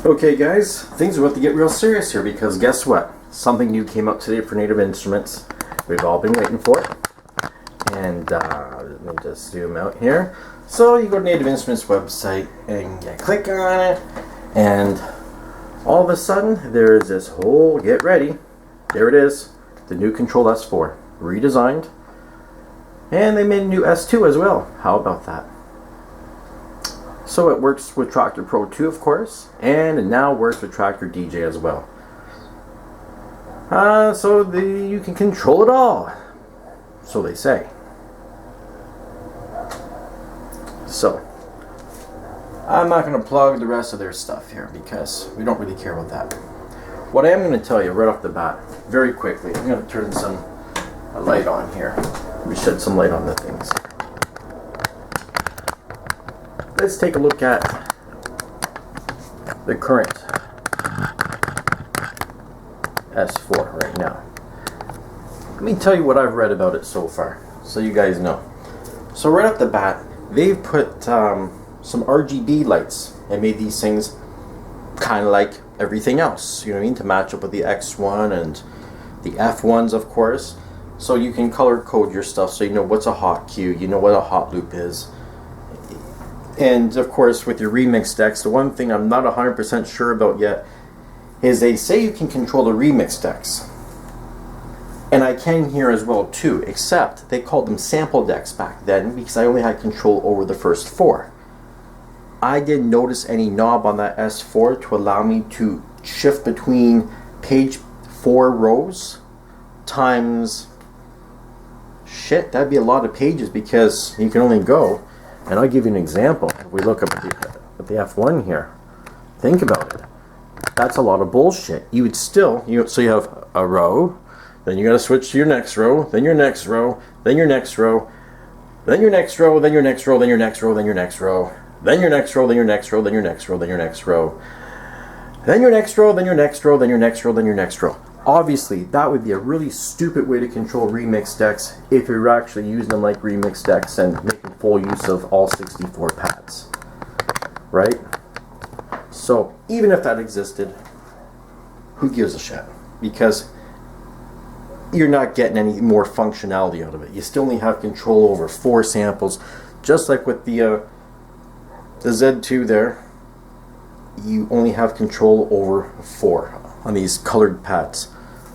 Okay guys, things are about to get real serious here because guess what? Something new came out today for Native Instruments. We've all been waiting for it. And let me just zoom out here. So you go to Native Instruments website and you click on it, and all of a sudden there's this whole, get ready, there it is, the new Kontrol S4, redesigned. And they made a new S2 as well. How about that? So it works with Traktor Pro 2, of course, and it now works with Traktor DJ as well. So you can control it all, so they say. So I'm not going to plug the rest of their stuff here because we don't really care about that. What I am going to tell you right off the bat, very quickly, I'm going to turn a light on here. We shed some light on the things. Let's take a look at the current S4 right now. Let me tell you what I've read about it so far, so you guys know. So right off the bat, they've put some RGB lights and made these things kind of like everything else, you know what I mean, to match up with the X1 and the F1s, of course. So you can color code your stuff so you know what's a hot cue, you know what a hot loop is. And of course with your remix decks, the one thing I'm not 100% sure about yet is they say you can control the remix decks. And I can here as well too, except they called them sample decks back then because I only had control over the first 4. I didn't notice any knob on that S4 to allow me to shift between page 4 rows times, shit, that'd be a lot of pages because you can only go, and I'll give you an example. If we look up at the F1 here, think about it. That's a lot of bullshit. You would still, so you have a row, then you got to switch to your next row, then your next row, then your next row, then your next row, then your next row, then your next row, then your next row, then your next row, then your next row, then your next row, then your next row, then your next row, then your next row, then your next row, then your next row. Obviously, that would be a really stupid way to control remix decks if you're actually using them like remix decks and making full use of all 64 pads, right? So even if that existed, who gives a shit? Because you're not getting any more functionality out of it. You still only have control over 4 samples, just like with the Z2 there. You only have control over 4 on these colored pads.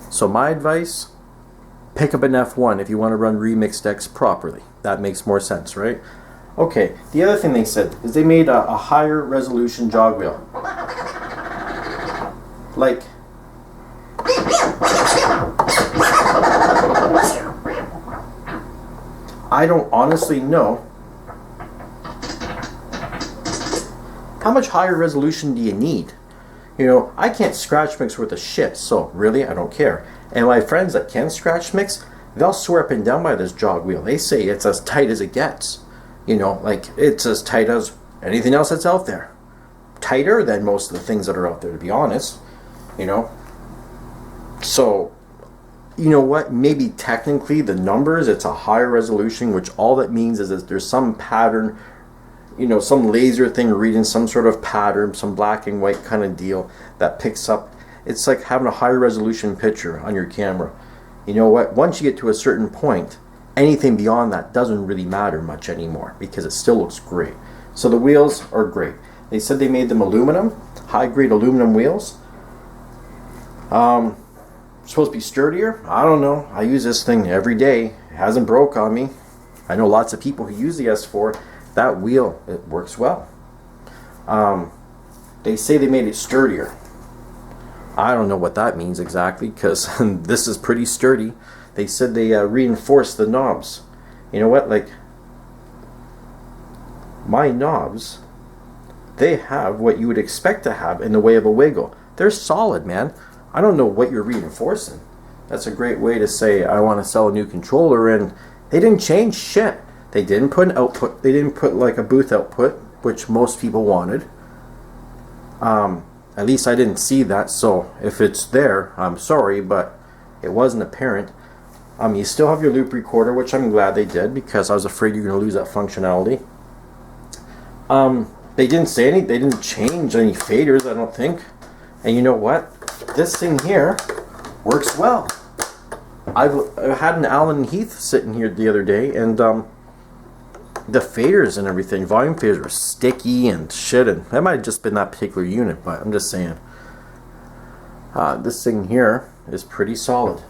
So my advice, pick up an F1 if you want to run remix decks properly. That makes more sense, right? Okay, the other thing they said is they made a higher resolution jog wheel. Like, I don't honestly know how much higher resolution do you need. You know, I can't scratch mix worth of shit, so really I don't care. And my friends that can scratch mix, they'll swear up and down by this jog wheel. They say it's as tight as it gets. You know, like it's as tight as anything else that's out there. Tighter than most of the things that are out there, to be honest. You know, so you know what, maybe technically the numbers, it's a higher resolution, which all that means is that there's some pattern, you know, some laser thing reading some sort of pattern, some black and white kind of deal that picks up. It's like having a higher resolution picture on your camera. You know what, once you get to a certain point, anything beyond that doesn't really matter much anymore because it still looks great. So the wheels are great. They said they made them aluminum, high grade aluminum wheels. Supposed to be sturdier. I don't know. I use this thing every day. It hasn't broke on me. I know lots of people who use the S4. That wheel, it works well. They say they made it sturdier. I don't know what that means exactly because this is pretty sturdy. They said they reinforced the knobs. You know what? Like my knobs, they have what you would expect to have in the way of a wiggle. They're solid, man. I don't know what you're reinforcing. That's a great way to say I want to sell a new controller, and they didn't change shit. They didn't put an output. They didn't put like a booth output, which most people wanted. At least I didn't see that, so if it's there, I'm sorry, but it wasn't apparent. You still have your loop recorder, which I'm glad they did because I was afraid you're going to lose that functionality. They didn't say any, they didn't change any faders, I don't think. And you know what? This thing here works well. I had an Allen Heath sitting here the other day, and the faders and everything, volume faders, were sticky and shit, and that might have just been that particular unit, but I'm just saying. This thing here is pretty solid.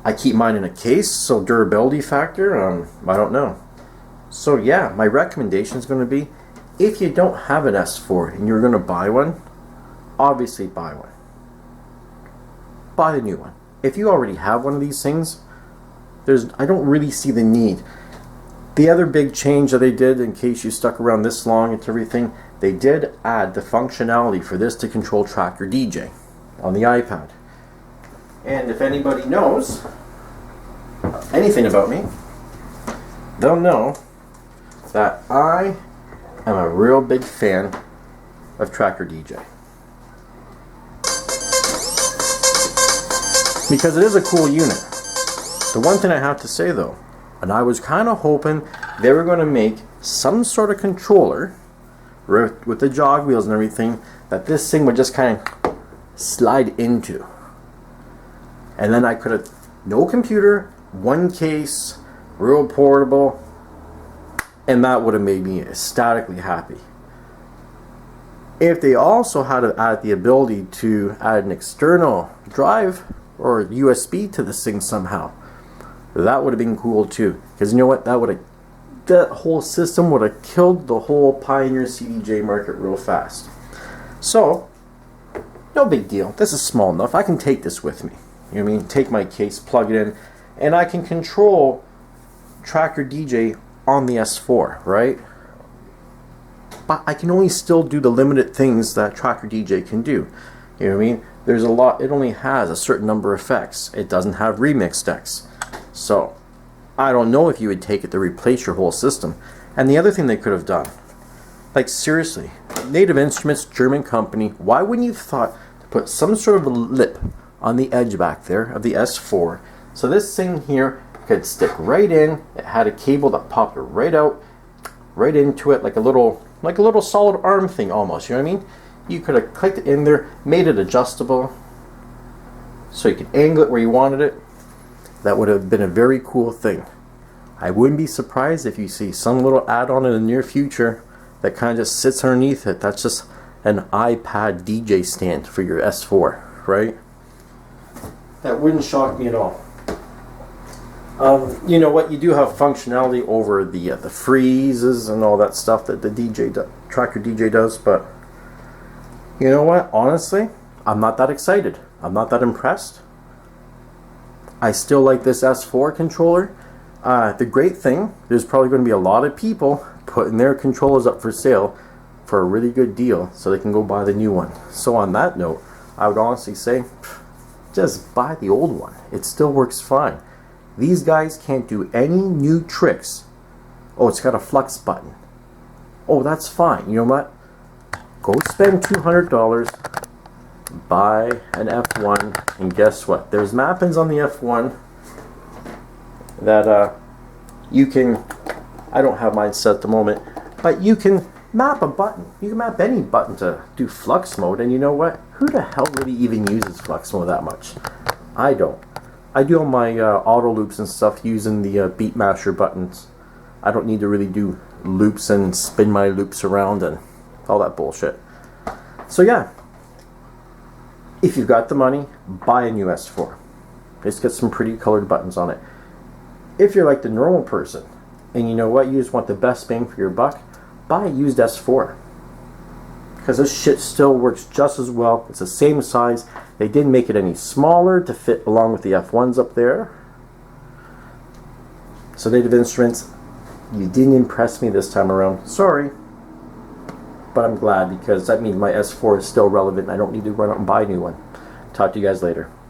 I keep mine in a case, so durability factor, I don't know. So yeah, my recommendation is going to be, if you don't have an S4 and you're going to buy one, obviously buy one. Buy the new one. If you already have one of these things, I don't really see the need. The other big change that they did, in case you stuck around this long into everything, they did add the functionality for this to control Traktor DJ on the iPad. And if anybody knows anything about me, they'll know that I am a real big fan of Traktor DJ. Because it is a cool unit. The one thing I have to say though, and I was kind of hoping they were going to make some sort of controller with the jog wheels and everything that this thing would just kind of slide into. And then I could have, no computer, one case, real portable, and that would have made me ecstatically happy. If they also had to add the ability to add an external drive or USB to this thing somehow, that would have been cool too. Because you know what, that whole system would have killed the whole Pioneer CDJ market real fast. So, no big deal. This is small enough. I can take this with me. You know what I mean? Take my case, plug it in, and I can control Traktor DJ on the S4, right? But I can only still do the limited things that Traktor DJ can do. You know what I mean? There's a lot, it only has a certain number of effects. It doesn't have remix decks. So, I don't know if you would take it to replace your whole system. And the other thing they could have done, like seriously, Native Instruments, German company, why wouldn't you have thought to put some sort of a lip on the edge back there of the S4, so this thing here could stick right in. It had a cable that popped right out, right into it, like a little solid arm thing almost, you know what I mean? You could have clicked it in there, made it adjustable, so you could angle it where you wanted it. That would have been a very cool thing. I wouldn't be surprised if you see some little add-on in the near future that kind of just sits underneath it. That's just an iPad DJ stand for your S4, right? That wouldn't shock me at all. You know what? You do have functionality over the freezes and all that stuff that the Traktor DJ does, but you know what? Honestly, I'm not that excited. I'm not that impressed. I still like this S4 controller. The great thing, there's probably going to be a lot of people putting their controllers up for sale for a really good deal so they can go buy the new one. So on that note, I would honestly say, just buy the old one. It still works fine. These guys can't do any new tricks. Oh, it's got a flux button. Oh, that's fine. You know what? Go spend $200, buy an F1, and guess what? There's mappings on the F1 that you can, I don't have mine set at the moment, but you can map a button. You can map any button to do flux mode, and you know what? Who the hell really even uses flux mode that much? I don't. I do all my auto loops and stuff using the beat masher buttons. I don't need to really do loops and spin my loops around and all that bullshit. So yeah, if you've got the money, buy a new S4. It's got some pretty colored buttons on it. If you're like the normal person, and you know what, you just want the best bang for your buck, buy a used S4. Because this shit still works just as well. It's the same size. They didn't make it any smaller to fit along with the F1s up there. So Native Instruments, you didn't impress me this time around. Sorry. But I'm glad, because that means my S4 is still relevant and I don't need to run out and buy a new one. Talk to you guys later.